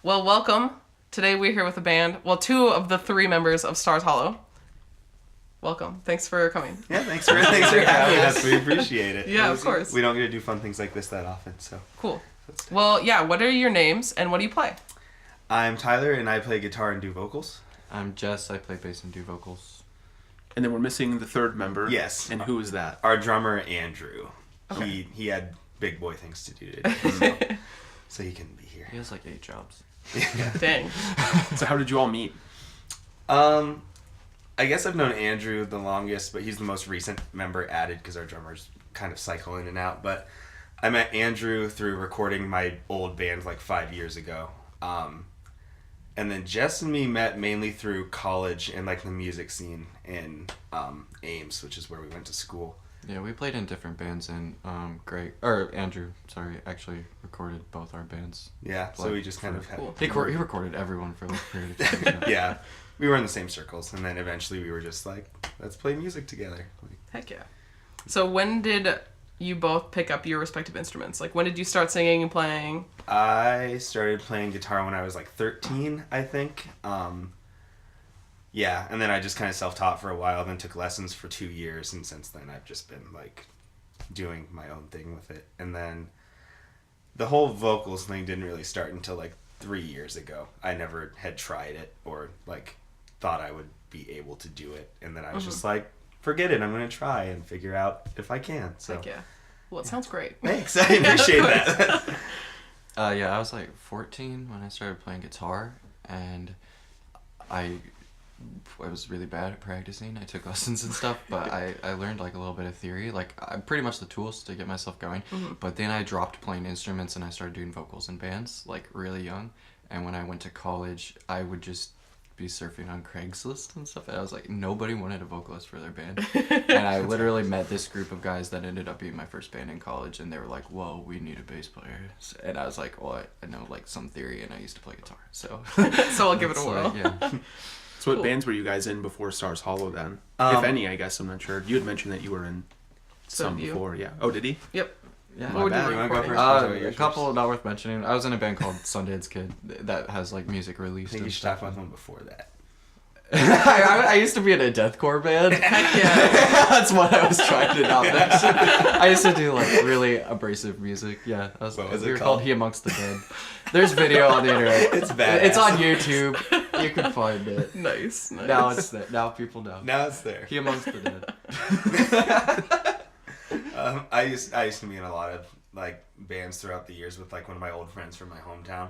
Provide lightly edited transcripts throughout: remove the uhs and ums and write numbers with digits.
Well, welcome. Today we're here with a band. Well, two of the three members of Stars Hollow. Welcome. Thanks for coming. Yeah, thanks for having us. We appreciate it. Yeah, of course. We don't get to do fun things like this that often, so. Cool. Well, yeah, what are your names and what do you play? I'm Tyler and I play guitar and do vocals. I'm Jess. I play bass and do vocals. And then we're missing the third member. Yes. And who is that? Our drummer, Andrew. Okay. He had big boy things to do today, so he couldn't be here. He has like 8 jobs. Yeah. Dang. So how did you all meet? I guess I've known Andrew the longest, but he's the most recent member added because our drummers kind of cycle in and out. But I met Andrew through recording my old band like 5 years ago. And then Jess and me met mainly through college and like the music scene in Ames, which is where we went to school. Yeah, we played in different bands, and Andrew, actually recorded both our bands. Yeah, so we just kind of had... Cool. He recorded everyone for like a period of time. Yeah, we were in the same circles, and then eventually we were just like, let's play music together. Heck yeah. So when did you both pick up your respective instruments? Like, when did you start singing and playing? I started playing guitar when I was like 13, I think. Yeah, and then I just kind of self-taught for a while, then took lessons for 2 years, and since then I've just been like doing my own thing with it. And then the whole vocals thing didn't really start until like 3 years ago. I never had tried it or like thought I would be able to do it, and then I was just like, forget it, I'm going to try and figure out if I can. So Heck yeah. Well, it sounds great. thanks, I appreciate that. Yeah, I was like 14 when I started playing guitar, and I was really bad at practicing. I took lessons and stuff, but I learned like a little bit of theory, like pretty much the tools to get myself going. But then I dropped playing instruments and I started doing vocals in bands like really young. And when I went to college, I would just be surfing on Craigslist and stuff, and I was like, nobody wanted a vocalist for their band. And I literally met this group of guys that ended up being my first band in college, and they were like, whoa, we need a bass player. And I was like, well, I know like some theory, and I used to play guitar, so So I'll give it a whirl. yeah. So what Cool. bands were you guys in before Stars Hollow then? If Um, any, I guess. I'm not sure. You had mentioned that you were in some you. before, yeah. Oh, did he? Yep. Yeah. What would you bad. be You wanna go recording? first? A couple not worth mentioning. I was in a band called Sundance Kid that has like music I released. think you and should stuff. talk about one before that. I used to be in a deathcore band. Heck yeah. That's what I was trying to not mention. I used to do like really abrasive music. Yeah, What was we it were called? called He Amongst the Dead. There's video on the internet. It's badass. It's on YouTube. You can find it. Nice. Now it's there. Now people know. Now it's there. He Amongst the Dead. I used to be in a lot of like bands throughout the years with like one of my old friends from my hometown.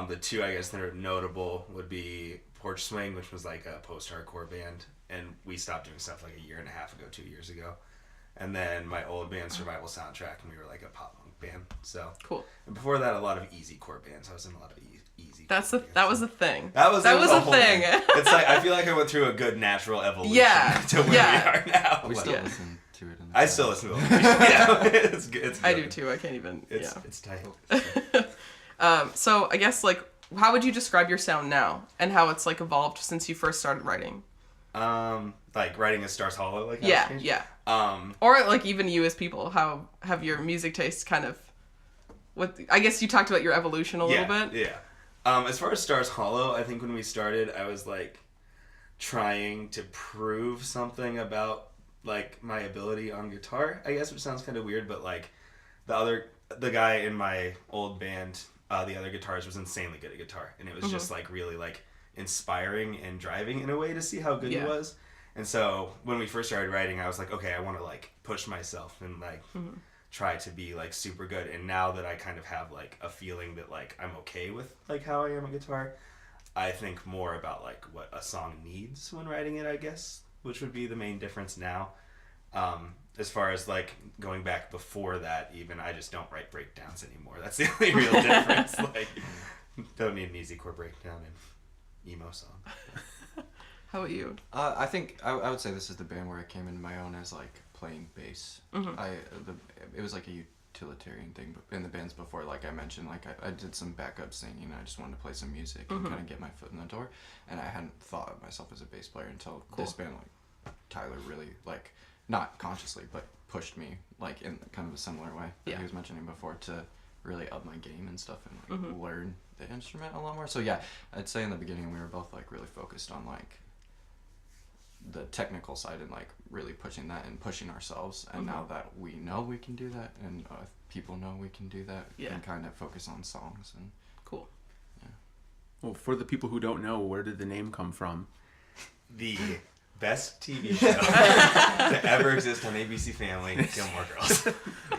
The two I guess that are notable would be Porch Swing, which was like a post-hardcore band, and we stopped doing stuff like 1.5 years ago, 2 years ago. And then my old band Survival Soundtrack, and we were like a pop punk band. So Cool. and before that, a lot of easy core bands. I was in a lot of easy. That was the thing. That was a the whole thing. It's like I feel like I went through a good natural evolution Yeah, to where yeah. we are now. We Like, still listen to it. I still listen to it. Yeah, it's good. It's I good. do too. I can't even. It's Yeah. it's tight. So I guess like, how would you describe your sound now, and how it's like evolved since you first started writing? Like writing a Stars Hollow, like how it's Yeah, changed? yeah. Um, Or like even you as people, how have your music tastes kind of? What I guess you talked about your evolution a little bit. Yeah. As far as Stars Hollow, I think when we started, I was like trying to prove something about like my ability on guitar, I guess, which sounds kind of weird, but like the guy in my old band, the other guitarist was insanely good at guitar, and it was just like really like inspiring and driving in a way to see how good he was. And so when we first started writing, I was like, okay, I want to like push myself and like try to be like super good. And now that I kind of have like a feeling that like I'm okay with like how I am on guitar, I think more about like what a song needs when writing it, I guess, which would be the main difference now. As far as like going back before that, even I just don't write breakdowns anymore. That's the only real difference. Like, don't need an easy chord breakdown in emo song. How about you? I think I would say this is the band where I came into my own as like playing bass. It was like a utilitarian thing, but in the bands before, like I mentioned, like I did some backup singing. I just wanted to play some music and kind of get my foot in the door, and I hadn't thought of myself as a bass player until this band, like Tyler, really like not consciously but pushed me like in kind of a similar way that he was mentioning before to really up my game and stuff and like learn the instrument a lot more. So yeah, I'd say in the beginning we were both like really focused on like the technical side and like really pushing that and pushing ourselves. And now that we know we can do that and people know we can do that, we can kind of focus on songs and Cool. yeah. Well, for the people who don't know, where did the name come from? The best TV show to ever exist on ABC Family, Gilmore Girls.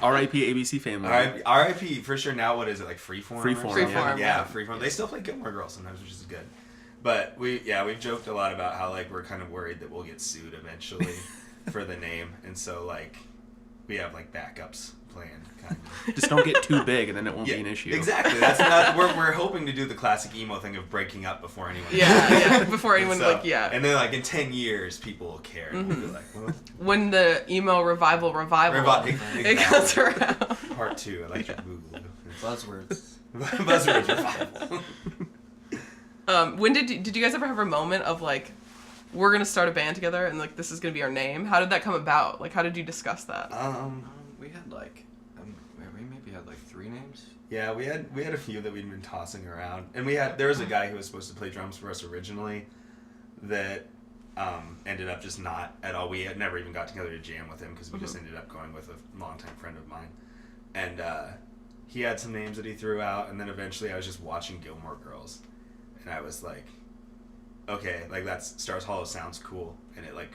R.I.P. ABC Family. R.I.P. for sure. Now what is it, like Freeform? Freeform, Freeform, Yeah, Freeform. They still play Gilmore Girls sometimes, which is good. But we've joked a lot about how like we're kind of worried that we'll get sued eventually for the name, and so like we have like backups planned, kind of. Just don't get too big, and then it won't be an issue. Exactly. That's not. We're hoping to do the classic emo thing of breaking up before anyone. Before anyone And then like in 10 years, people will care. And we'll be like, well, when the emo revival it comes around. Part 2, Electric Boogaloo. Buzzwords. Buzzwords revival. When did you guys ever have a moment of like, we're gonna start a band together and like this is gonna be our name? How did that come about? Like, how did you discuss that? We had like we maybe had like 3 names. Yeah, we had a few that we'd been tossing around, and there was a guy who was supposed to play drums for us originally, that ended up just not at all. We had never even got together to jam with him because we just ended up going with a longtime friend of mine, and he had some names that he threw out, and then eventually I was just watching Gilmore Girls, and I was like, okay, like Stars Hollow sounds cool, and it like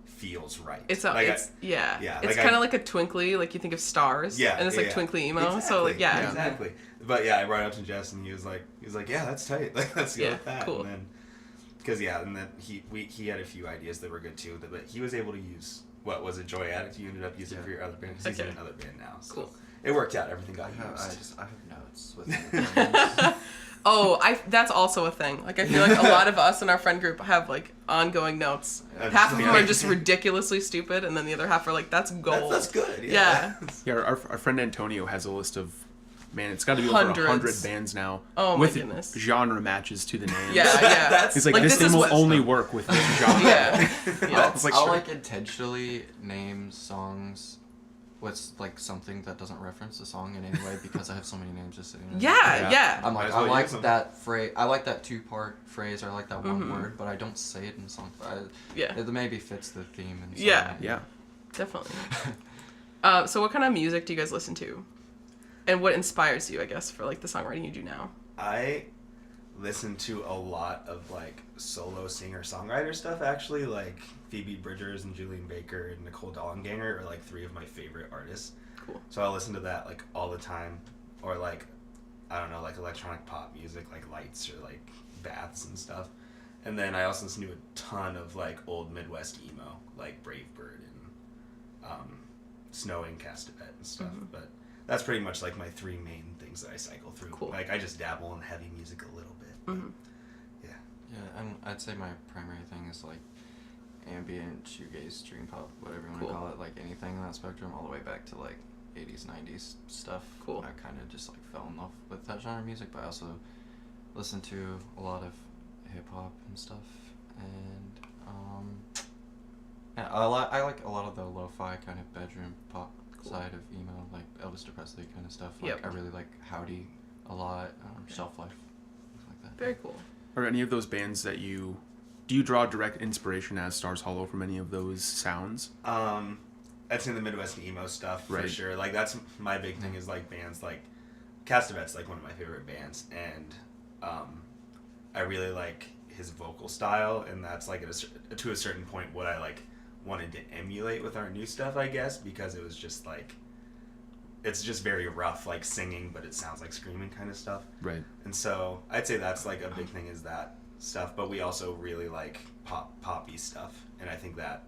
feels right. It's like it's like kind of like a twinkly, like you think of stars, and it's like twinkly emo. Exactly. So like exactly. But yeah, I brought it up to Jess, and he was like, yeah, that's tight. Like let's go with that. Cool. And then, and then he had a few ideas that were good too. But he was able to use what was a Joy Addict you ended up using for your other band. Because he's in another band now. So cool. It worked out. Everything got used. I have notes with names. Oh, that's also a thing. Like, I feel like a lot of us in our friend group have, like, ongoing notes. Half of them are just ridiculously stupid, and then the other half are like, that's gold. That's good. Yeah. Yeah, our friend Antonio has a list of, man, it's got to be over Hundreds. 100 bands now. Oh, my with goodness. genre matches to the names. Yeah. He's like, Like, this this name is will what- only work with this genre. Yeah. It's like, I'll sure. like intentionally name songs with like something that doesn't reference the song in any way because I have so many names just sitting there. Yeah. I'm Might like, as I well like use them. that phrase. I like that 2-part phrase. Or I like that one word, but I don't say it in the song. It maybe fits the theme. And Yeah. Definitely. So what kind of music do you guys listen to? And what inspires you, I guess, for like the songwriting you do now? I listen to a lot of like solo singer-songwriter stuff, actually. Like Phoebe Bridgers and Julian Baker and Nicole Dollanganger are like 3 of my favorite artists. Cool. So I listen to that like all the time. Or like, I don't know, like electronic pop music, like Lights or like Baths and stuff. And then I also listen to a ton of like old Midwest emo, like Brave Bird and Snow and Castavet and stuff. But that's pretty much like my 3 main things that I cycle through. Cool. Like I just dabble in heavy music a little bit. But Yeah, and I'd say my primary thing is like ambient, shoegaze, dream pop, whatever you want to call it, like anything on that spectrum, all the way back to like 80s, 90s stuff. Cool. I kind of just like fell in love with that genre of music, but I also listen to a lot of hip hop and stuff, and I like a lot of the lo-fi kind of bedroom pop side of emo, like Elvis Presley kind of stuff. Like I really like Howdy a lot, Shelf Life, things like that. Very cool. Are any of those bands that do you draw direct inspiration as Stars Hollow from any of those sounds? That's in the Midwest emo stuff for Right. sure. Like that's my big thing is like bands like Castavet's like one of my favorite bands, and I really like his vocal style, and that's like to a certain point what I like wanted to emulate with our new stuff, I guess, because it was just like it's just very rough, like singing, but it sounds like screaming kind of stuff. Right. And so I'd say that's like a big thing is that stuff, but we also really like poppy stuff, and I think that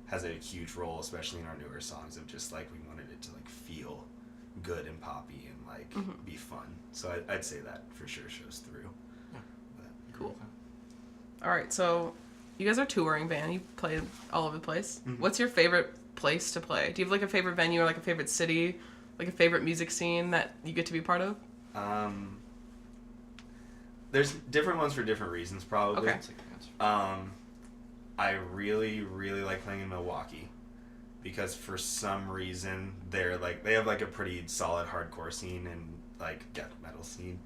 has a huge role, especially in our newer songs, of just like we wanted it to like feel good and poppy and like be fun. So I'd say that for sure shows through. Yeah. But, Cool. All right, so you guys are a touring band. You play all over the place. What's your favorite place to play? Do you have like a favorite venue or like a favorite city, like a favorite music scene that you get to be part of? There's different ones for different reasons, probably. Okay. That's a good answer. I really, really like playing in Milwaukee because for some reason they have like a pretty solid hardcore scene, and like death metal scene,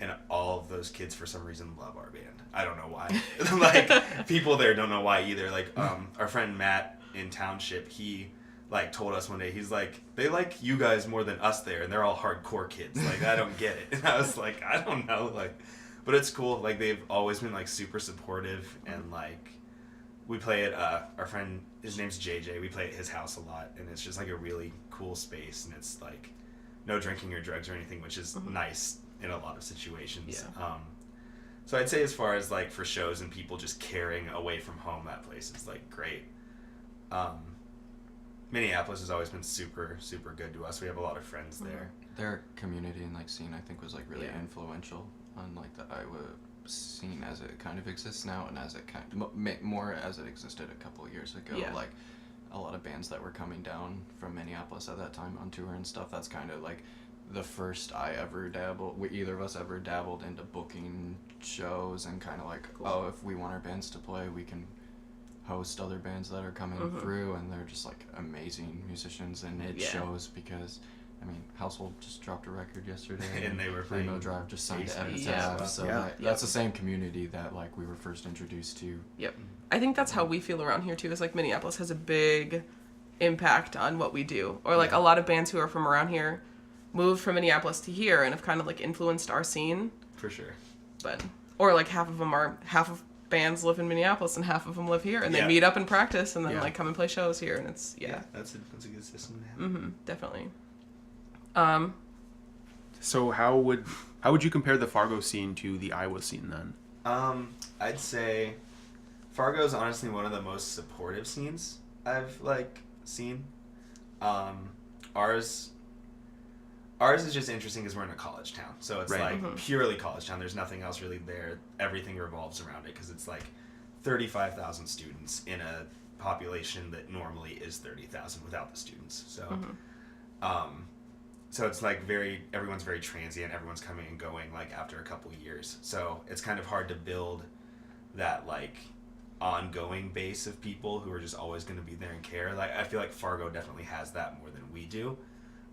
and all of those kids for some reason love our band. I don't know why. Like people there don't know why either. Like our friend Matt in Township, he like told us one day, he's like, they like you guys more than us there, and they're all hardcore kids. Like I don't get it. And I was like, I don't know, like, but it's cool. Like they've always been like super supportive, and like we play at our friend, his name's JJ. We play at his house a lot, and it's just like a really cool space, and it's like no drinking or drugs or anything, which is nice in a lot of situations. Yeah. So I'd say as far as like for shows and people just caring away from home, that place is like great. Minneapolis has always been super, super good to us. We have a lot of friends there. Their community and like scene, I think, was like really Yeah. influential on like the Iowa scene as it kind of exists now, and as it kind more as it existed a couple of years ago. Yeah. Like a lot of bands that were coming down from Minneapolis at that time on tour and stuff. That's kind of like the first I ever either of us ever dabbled into booking shows and kind of like, oh, if we want our bands to play, we can host other bands that are coming through, and they're just like amazing musicians, and it shows because I mean Household just dropped a record yesterday And they were playing Remo Drive just signed to Ames. Epitaph, so Yeah. that's the same community that like we were first introduced to. Yep. I think that's how we feel around here too, is like Minneapolis has a big impact on what we do. Or like a lot of bands who are from around here moved from Minneapolis to here and have kind of like influenced our scene. For sure. But or like half of bands live in Minneapolis and half of them live here, and they Yeah. meet up and practice and then Yeah. like come and play shows here, and it's That's a good system to have. definitely. So how would you compare the Fargo scene to the Iowa scene then? I'd say Fargo's honestly one of the most supportive scenes I've like seen. Ours is just interesting because we're in a college town, so it's Right. like purely college town. There's nothing else really there. Everything revolves around it because it's like 35,000 students in a population that normally is 30,000 without the students. So, so it's like everyone's very transient. Everyone's coming and going like after a couple of years. So it's kind of hard to build that like ongoing base of people who are just always going to be there and care. Like I feel like Fargo definitely has that more than we do.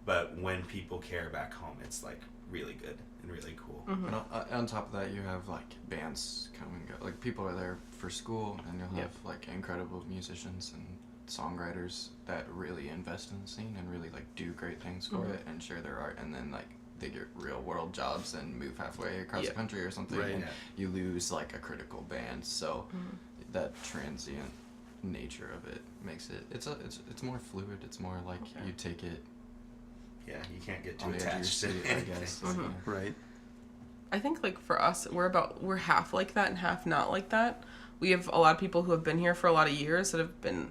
But when people care back home, it's like really good and really cool. And on top of that, you have like bands come and go. Like people are there for school, and you'll have like incredible musicians and songwriters that really invest in the scene and really like do great things for it and share their art. And then like they get real world jobs and move halfway across the country or something, Right. and you lose like a critical band. So that transient nature of it makes it it's more fluid. It's more like you take it. Yeah, you can't get too On the edge of your attached to seat, it, I guess. Right. I think like for us, we're half like that and half not like that. We have a lot of people who have been here for a lot of years that have been,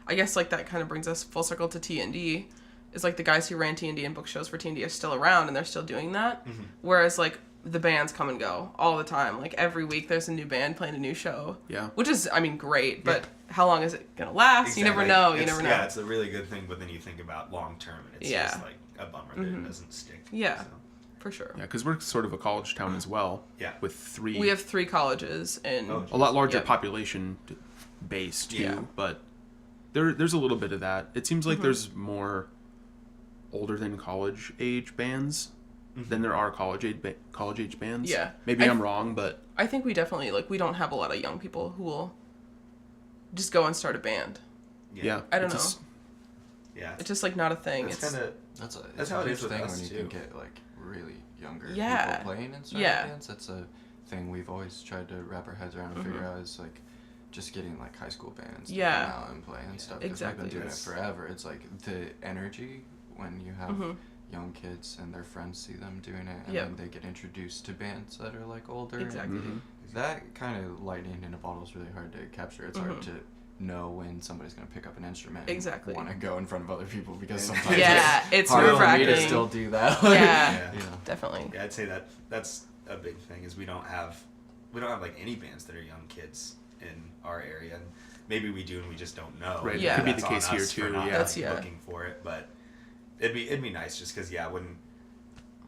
I guess like that kind of brings us full circle to T&D. Is like the guys who ran T&D and book shows for T&D are still around and they're still doing that. Whereas like the bands come and go all the time. Like every week there's a new band playing a new show. Yeah. Which is, I mean, great, but how long is it gonna last? Exactly. You never know. You It's- never know. Yeah, it's a really good thing, but then you think about long term, and it's just like a bummer that it doesn't stick. Yeah. So. For sure. Yeah, because we're sort of a college town as well. Yeah. With three. We have 3 colleges and Oh, a lot larger Yep. population base too, Yeah. but there's a little bit of that. It seems like there's more older than college age bands than there are college age bands. Yeah. Maybe I'm wrong, but I think we definitely, like, we don't have a lot of young people who will just go and start a band. yeah. I don't it's know. just- Yeah. It's just, like, not a thing. It's It's kind of That's how a it huge is with thing us, when you too. can get like really younger Yeah. people playing in certain Yeah. bands. That's a thing we've always tried to wrap our heads around and figure out is like just getting like high school bands to Yeah. come out and play and stuff. 'Cause Exactly. we've been doing it That's- forever. It's like the energy when you have young kids and their friends see them doing it, and Yep. then they get introduced to bands that are like older. and Exactly. That kind of lightning in a bottle is really hard to capture. It's hard to know when somebody's going to pick up an instrument Exactly. and want to go in front of other people because sometimes Yeah, it's hard for me to nerve-wracking. still do that. Yeah. Yeah. You know. Definitely. Yeah, I'd say that's a big thing is we don't have like any bands that are young kids in our area. And maybe we do and we just don't know. Right, And it could be that's the on case here, us for too, not, yeah. That's- like, yeah. looking for it, but it'd be nice just because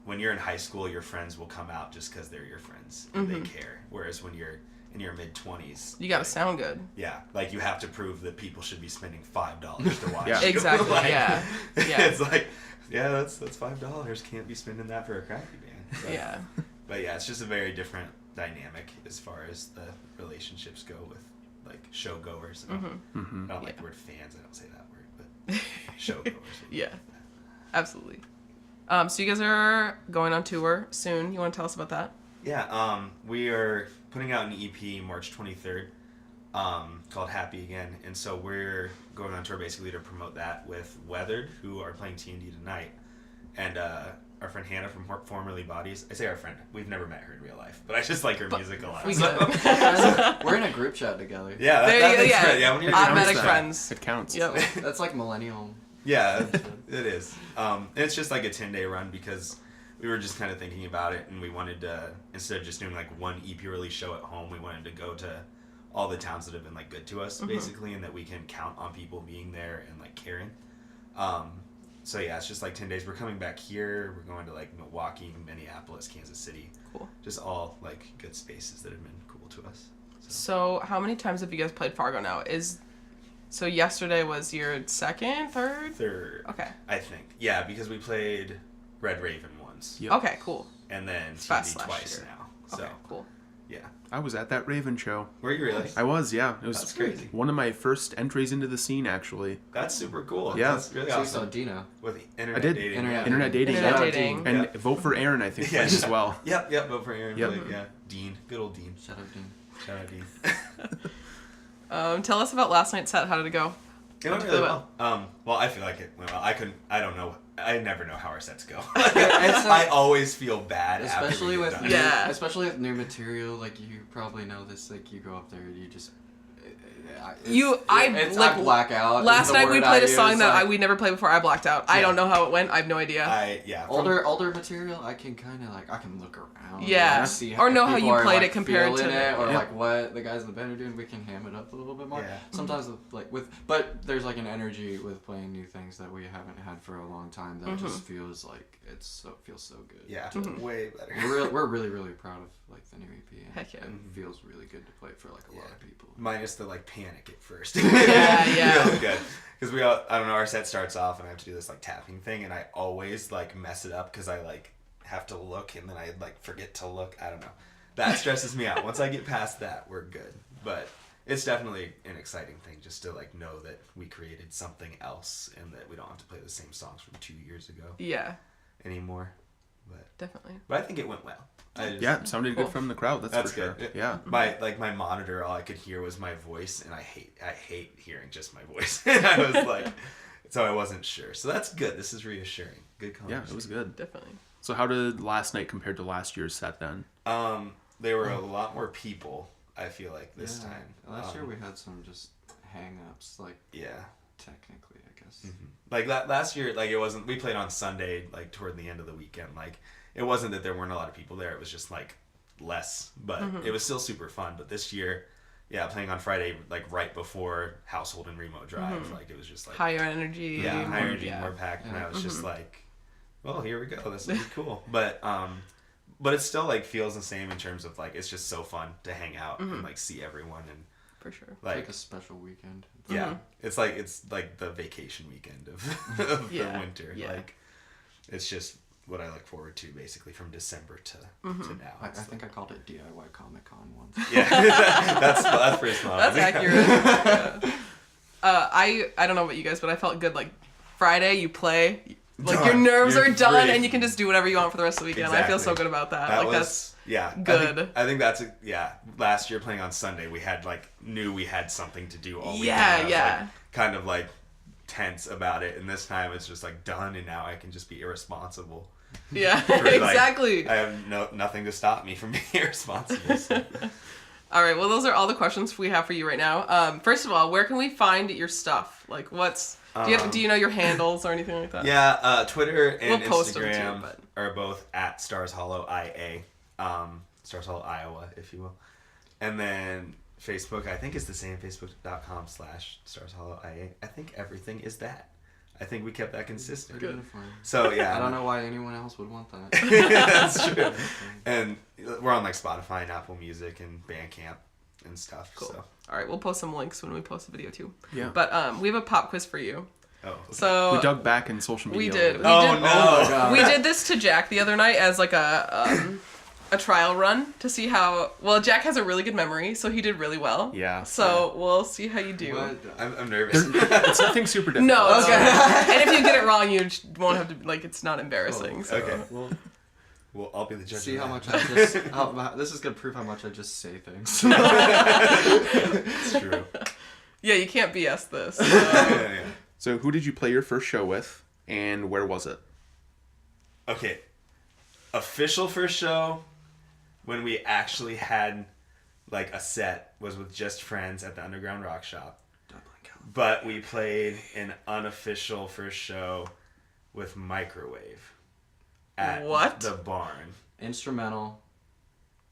when you're in high school, your friends will come out just because they're your friends and they care. Whereas when you're in your mid-20s. You gotta sound good. Yeah, like you have to prove that people should be spending $5 to watch. Yeah. you. Exactly. Like, Yeah. It's like, yeah, that's $5. Can't be spending that for a crappy band. So, Yeah. But yeah, it's just a very different dynamic as far as the relationships go with like show goers. I don't like the word fans. I don't say that word, but show goers. Yeah. Absolutely. So you guys are going on tour soon. You want to tell us about that? Yeah, we are putting out an EP March 23rd called Happy Again. And so we're going on tour basically to promote that with Weathered, who are playing T&D tonight. And our friend Hannah from formerly Bodies. I say our friend. We've never met her in real life. But I just like her music a lot. We so. We're in a group chat together. Yeah, There that you go, makes yeah. sense. Yeah, when you're Automatic that. friends. It counts. Yep. That's like millennial. Yeah, it is. And it's just like a 10-day run because we were just kind of thinking about it, and we wanted to, instead of just doing like one EP release show at home, we wanted to go to all the towns that have been like good to us, basically, and that we can count on people being there and like caring. So yeah, it's just like 10 days. We're coming back here. We're going to like Milwaukee, Minneapolis, Kansas City. Cool. Just all like good spaces that have been cool to us. So how many times have you guys played Fargo now? So yesterday was your second, third? Third. Okay. I think. Yeah, because we played Red Raven once. Yep. Okay, cool. And then Fast TV last twice year. now. So Okay, cool. yeah. I was at that Raven show. Were you really? I was, yeah. It was That's crazy. one of my first entries into the scene, actually. That's super cool. Yeah. That's really So you saw awesome. Dino. With the internet I did. dating. Internet- Internet dating. Internet yeah. dating. And Yeah. Vote for Aaron, I think, Yeah. played as well. Yep, vote for Aaron. Yep. Blake, yeah. Dean. Good old Dean. Shout out Dean. Shout out Dean. Tell us about last night's set. How did it go? It went really well. Well, I feel like it went well. I don't know. I never know how our sets go. I always feel bad Especially after we with get new, done. Yeah. especially with new material, like you probably know this. Like you go up there, you just I black out. Last is the night we word played I a song use, that like, we'd never played before. I blacked out. I Yeah. don't know how it went. I have no idea. older material. I can kind of like I can look around. Yeah. and see Or know how people you are, played like, it compared feeling to- it, or Yeah. like what the guys in the band are doing. We can ham it up a little bit more. Yeah. Sometimes but there's like an energy with playing new things that we haven't had for a long time that just feels like feels so good. Yeah, Mm-hmm. way better. We're really really proud of like the new EP. And Heck yeah. It feels really good to play for like a lot of people. Minus the like panic at first. Yeah. Feels good. Because I don't know, our set starts off and I have to do this like tapping thing and I always like mess it up because I like have to look and then I like forget to look. I don't know. That stresses me out. Once I get past that, we're good. But it's definitely an exciting thing just to like know that we created something else and that we don't have to play the same songs from 2 years ago Yeah, anymore. definitely. But I think it went well. Yeah, it sounded Cool. good from the crowd, that's for sure. good. Yeah. My monitor, all I could hear was my voice, and I hate hearing just my voice. And I was like, so I wasn't sure. So that's good. This is reassuring. Good Yeah, conversation. it was good. Definitely. So how did last night compare to last year's set then? There were a lot more people. I feel like this time. Last year we had some just hang-ups, like Yeah. technically, I guess. Like last year, like it wasn't. We played on Sunday, like toward the end of the weekend. Like it wasn't that there weren't a lot of people there. It was just like less, but it was still super fun. But this year, yeah, playing on Friday, like right before Household and Remote Drive, like it was just like Higher energy. yeah, more- higher energy, yeah. more packed, and Yeah. I was just like, well, here we go. This will be cool. But it still like feels the same in terms of like it's just so fun to hang out and like see everyone and For sure. It's like like a special weekend. yeah, it's like the vacation weekend of Yeah, the winter. yeah. Like it's just what I look forward to basically from December to now. I It's think I like- called it DIY Comic Con once. yeah, that's pretty smart. That's accurate. I don't know about you guys, but I felt good. Like Friday, you play, like your Done. nerves You're are done, free. and you can just do whatever you want for the rest of the weekend. I feel so Exactly. good about that. That like was yeah good. I think that's last year playing on Sunday we had knew we had something to do all weekend. Yeah, I was, yeah. kind of like tense about it, and this time it's just like done, and now I can just be irresponsible. yeah, For, like, exactly. I have nothing to stop me from being irresponsible. So. All right, well, those are all the questions we have for you right now. First of all, where can we find your stuff? Like, do you know your handles or anything like that? Yeah, Twitter and We'll post them too, Instagram but- are both at Stars Hollow IA, Stars Hollow Iowa, if you will, and then Facebook I think is the same, facebook.com/Stars Hollow IA. I think everything is that. I think we kept that consistent. Pretty uniform. So yeah, I don't know why anyone else would want that. That's true. And we're on like Spotify and Apple Music and Bandcamp. and stuff. Cool. So. All right, we'll post some links when we post the video too. Yeah. But we have a pop quiz for you. Oh. Okay. So We dug back in social media. we did. a We little Oh did. no! Oh my god. We did this to Jack the other night as like a trial run to see how well Jack has a really good memory, so he did really well. Yeah. So we'll see how you do. What? I'm nervous. It's nothing super difficult. No. Okay. And if you get it wrong, you won't have to like. It's not embarrassing. So. Okay. Well, I'll be the judge. see of how that. much I just. This is gonna prove how much I just say things. It's true. Yeah, you can't BS this. So. Yeah. So who did you play your first show with, and where was it? Okay. Official first show when we actually had like a set was with just friends at the Underground Rock Shop. But we played an unofficial first show with Microwave at What? the barn. Instrumental.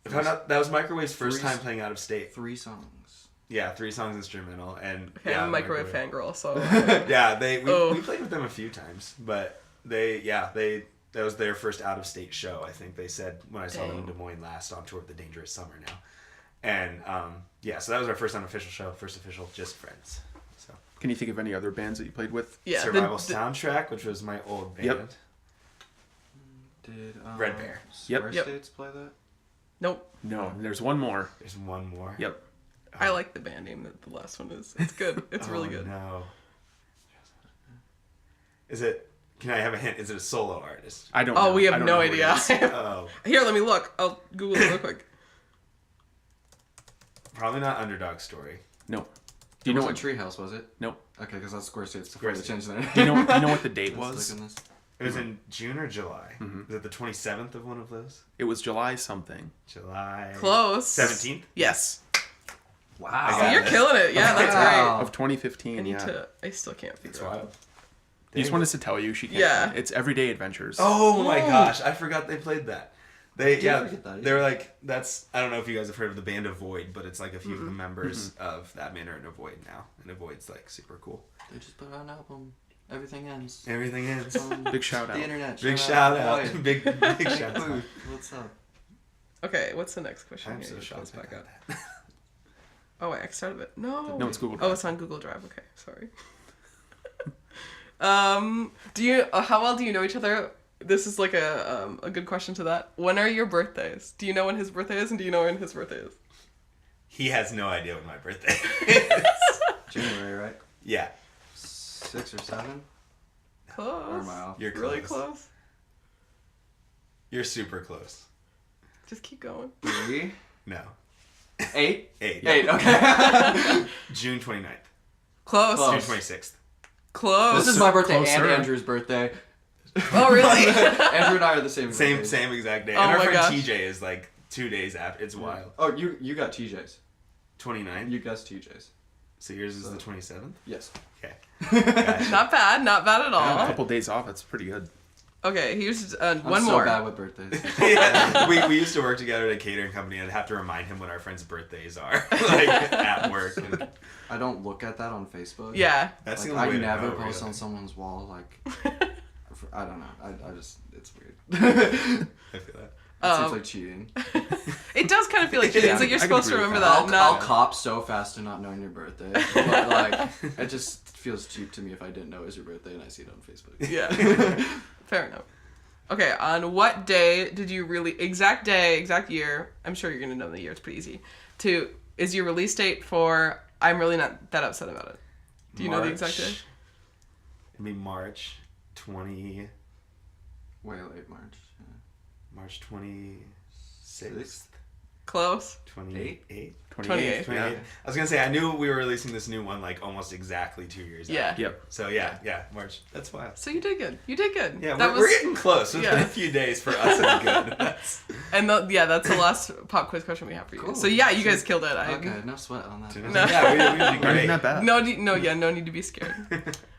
If I'm not, that was Microwave's first Three- time playing out of state. 3 songs. Yeah, 3 songs instrumental, and Okay, yeah, I'm a microwave fangirl, so. Yeah, we Oh. played with them a few times, but that was their first out of state show. I think they said when I saw them in Des Moines last on tour of the Dangerous Summer now, and so that was our first unofficial show, first official, just friends. So Can you think of any other bands that you played with? Yeah. Survival Soundtrack, which was my old band. Yep. Did Red Bear. Yep. Square Yep. States play that? Nope. No, there's one more. There's one more. Yep. I like the band name that the last one is. It's good. It's really good. No. Is it? Can I have a hint? Is it a solo artist? I don't know. Oh, we I have don't no know who it idea. is. Oh, Here, let me look. I'll Google it real quick. probably not Underdog Story. No. Do Do you know what what? Treehouse was it? Nope. Okay, because that's Square States before they Square changed their name. Do you know what the date Let's was? look in this. It was in June or July. Was it the 27th of one of those? It was July something. July. Close. 17th? Yes. Wow. I So got you're it. killing it. Yeah, that's Wow. Of great. 2015, I need yeah. to. I still can't figure It's it out. wild. You just want us to tell you she can't. Yeah. It's Everyday Adventures. Oh my Ooh. gosh, I forgot they played that. They Did forget that, they're yeah. like I don't know if you guys have heard of the band Avoid, but it's like a few of the members of that band are in Avoid now, and Avoid's like super cool. They just put out an album. Everything ends. Everything is It's on Big shout out. the internet. big shout out, Boy. big shout out. What's up? Okay, what's the next question? I'm here? so Let's shocked. back up. Oh wait, I started it. No. No, it's Google Oh, Drive. it's on Google Drive. Okay, sorry. Do you? How well do you know each other? This is like a good question to that. When are your birthdays? Do you know when his birthday is, and do you know when his birthday is? He has no idea when my birthday is. January, right? Yeah, 6 or 7? Or Close. am I off? you're close. Really close. You're super close. Just keep going. 3? No, 8? 8. 8, okay. June 29th. Close. Close. June 26th. Close. This is my birthday Closer. and Andrew's birthday. Oh really? Andrew and I are the same. Same birthdays. same exact day. Oh and our my friend gosh. TJ is like 2 days after. It's wild. Oh, you got TJ's. 29. You guessed TJ's. So yours is the 27th. Yes. Okay. Not bad. Not bad at A all. couple days off. That's pretty good. Okay, here's I'm one so more. bad with birthdays. Yeah, we used to work together at a catering company, and I'd have to remind him when our friends' birthdays are, like at work. And I don't look at that on Facebook. Yeah. that's Like, the only way I to never know, post really. on someone's wall. Like, I don't know. I just, it's weird. I feel that. It seems like cheating. It does kind of feel like cheating. It's like you're I can supposed to agree with remember that. that. I'll Not. cop so fast to not knowing your birthday. But like, it just feels cheap to me if I didn't know it was your birthday and I see it on Facebook. Yeah. Fair enough. Okay, on what day did you exact day, exact year, I'm sure you're going to know the year, it's pretty easy, is your release date for I'm Really Not That Upset About It? Do you know the exact day? It'd be March 20... Way late March. March 26th? Close. 28th? 28th. 28th. Yeah. I was gonna say, I knew we were releasing this new one like almost exactly 2 years Yeah. out. Yep. So yeah, March. That's wild. So you did good. You did good. Yeah, that we're getting close. It's been yeah. a few days for us. It's good. That's, And that's the last pop quiz question we have for you. Cool. So yeah, you guys killed it. Okay, no sweat on that. No. Yeah, we did Not even great. that bad. No need to be scared.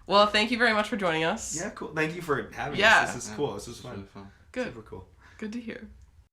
Well, thank you very much for joining us. Yeah, cool. Thank you for having Yeah. us. This is cool. This was It's fun. really fun. Good. Super cool. Good to hear.